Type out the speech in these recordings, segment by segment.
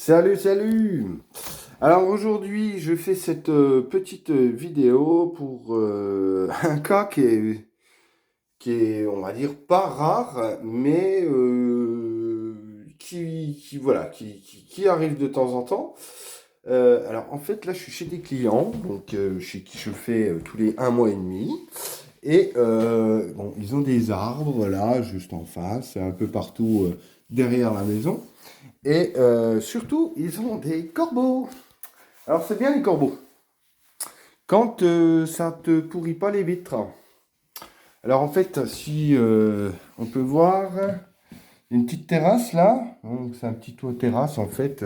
Salut, salut! Alors aujourd'hui, je fais cette petite vidéo pour un cas qui est, on va dire, pas rare, mais voilà, qui arrive de temps en temps. Alors en fait, là, je suis chez des clients, donc chez qui je fais tous les un mois et demi. Et bon, ils ont des arbres, là, juste en face, un peu partout derrière la maison. Et surtout, ils ont des corbeaux. Alors, c'est bien les corbeaux. Quand ça te pourrit pas les vitres. Alors, en fait, si on peut voir une petite terrasse là. Donc, c'est un petit toit terrasse en fait.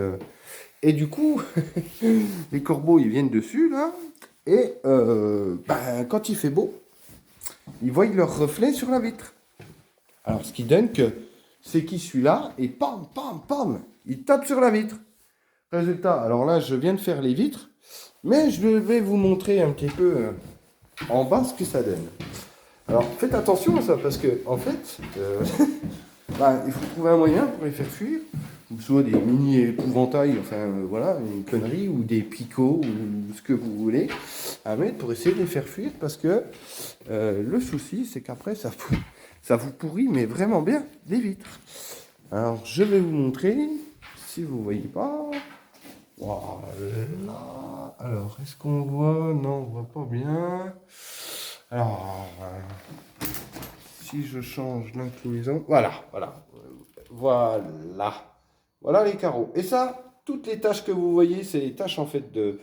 Et du coup, les corbeaux ils viennent dessus là. Et ben, quand il fait beau, ils voient leur reflet sur la vitre. Alors, ce qui donne que c'est qui celui-là et pam, pam, pam, il tape sur la vitre. Résultat, alors là, je viens de faire les vitres, mais je vais vous montrer un petit peu en bas ce que ça donne. Alors, faites attention à ça, parce que, en fait, bah, il faut trouver un moyen pour les faire fuir, ou soit des mini-épouvantails, enfin, voilà, une connerie, ou des picots, ou ce que vous voulez, à mettre pour essayer de les faire fuir, parce que le souci, c'est qu'après, ça vous pourrit, mais vraiment bien, les vitres. Alors, je vais vous montrer, si vous ne voyez pas. Voilà. Alors, est-ce qu'on voit? Non, on voit pas bien. Alors, si je change l'inclinaison, voilà. Voilà les carreaux. Et ça, toutes les taches que vous voyez, c'est les taches en fait de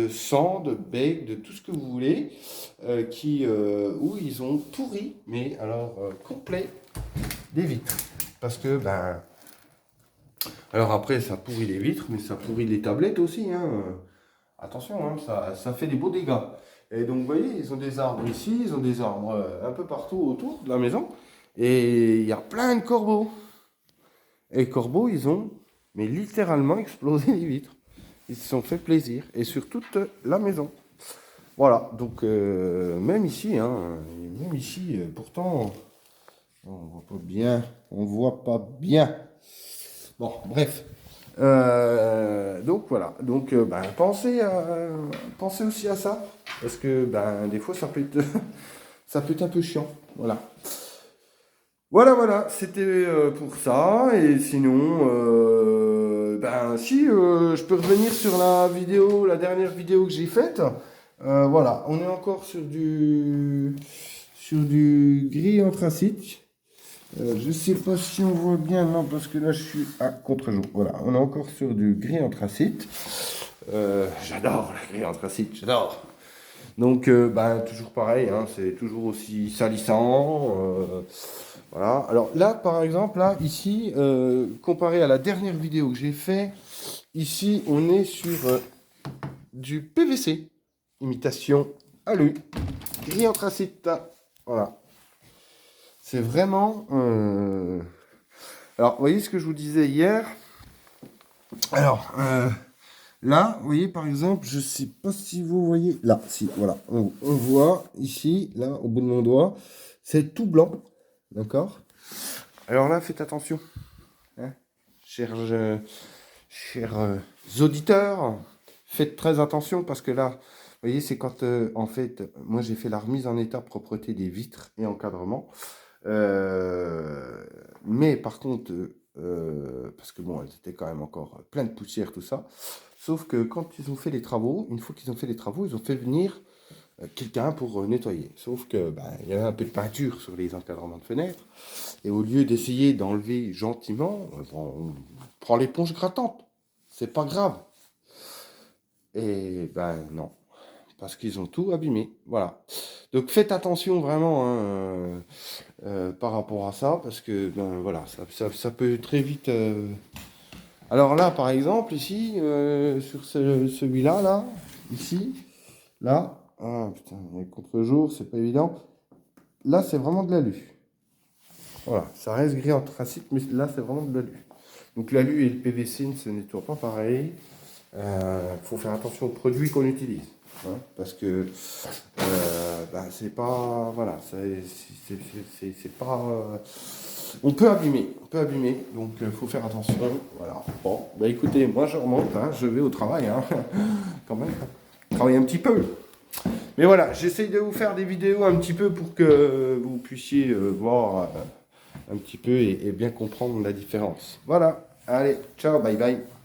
sang, de bec, de tout ce que vous voulez, où ils ont pourri, mais alors complet, des vitres. Parce que, ben, alors après, ça pourrit les vitres, mais ça pourrit les tablettes aussi, hein. Attention, hein, ça fait des beaux dégâts. Et donc, vous voyez, ils ont des arbres ici, ils ont des arbres un peu partout autour de la maison. Et il y a plein de corbeaux. Et les corbeaux, ils ont, mais littéralement, explosé les vitres. Ils se sont fait plaisir. Et sur toute la maison. Voilà, donc même ici, pourtant, on voit pas bien. On voit pas bien. Bon, bref. Donc voilà. Donc ben, pensez aussi à ça. Parce que ben, des fois, ça peut être, ça peut être un peu chiant. Voilà. Voilà. C'était pour ça. Et sinon, ben si, je peux revenir sur la dernière vidéo que j'ai faite. Voilà. On est encore sur du gris anthracite. Je sais pas si on voit bien, non, parce que là je suis à contre-jour. Voilà, on est encore sur du gris anthracite. J'adore le gris anthracite, j'adore. Donc, ben, toujours pareil, hein, c'est toujours aussi salissant. Voilà. Alors là, par exemple, là, ici, comparé à la dernière vidéo que j'ai fait, ici, on est sur du PVC, imitation alu, gris anthracite. Voilà. C'est vraiment. Alors, vous voyez ce que je vous disais hier. Alors, là, vous voyez, par exemple, je ne sais pas si vous voyez. Là, si, voilà. On voit ici, là, au bout de mon doigt, c'est tout blanc. D'accord? Alors là, faites attention. Hein, chers auditeurs, faites très attention parce que là, vous voyez, c'est quand, en fait, moi j'ai fait la remise en état propreté des vitres et encadrement. Mais par contre, parce que bon, elles étaient quand même encore plein de poussière, tout ça. Sauf que quand ils ont fait les travaux, une fois qu'ils ont fait les travaux, ils ont fait venir quelqu'un pour nettoyer. Sauf que ben, il y avait un peu de peinture sur les encadrements de fenêtres. Et au lieu d'essayer d'enlever gentiment, on prend l'éponge grattante. C'est pas grave. Et ben non, parce qu'ils ont tout abîmé. Voilà. Donc faites attention vraiment hein, par rapport à ça, parce que ben, voilà, ça peut très vite. Alors là, par exemple, ici, sur celui-là, là, ici, là, ah putain, avec contre-jour, c'est pas évident. Là, c'est vraiment de l'alu. Voilà, ça reste gris anthracite, mais là, c'est vraiment de l'alu. Donc l'alu et le PVC ne se nettoient pas pareil. Faut faire attention aux produits qu'on utilise. Hein, parce que bah, c'est pas. Voilà, c'est pas. On peut abîmer, donc il faut faire attention. Voilà. Bon, bah écoutez, moi je remonte, hein, je vais au travail, hein, quand même. Travailler un petit peu. Mais voilà, j'essaye de vous faire des vidéos un petit peu pour que vous puissiez voir un petit peu et bien comprendre la différence. Voilà, allez, ciao, bye bye.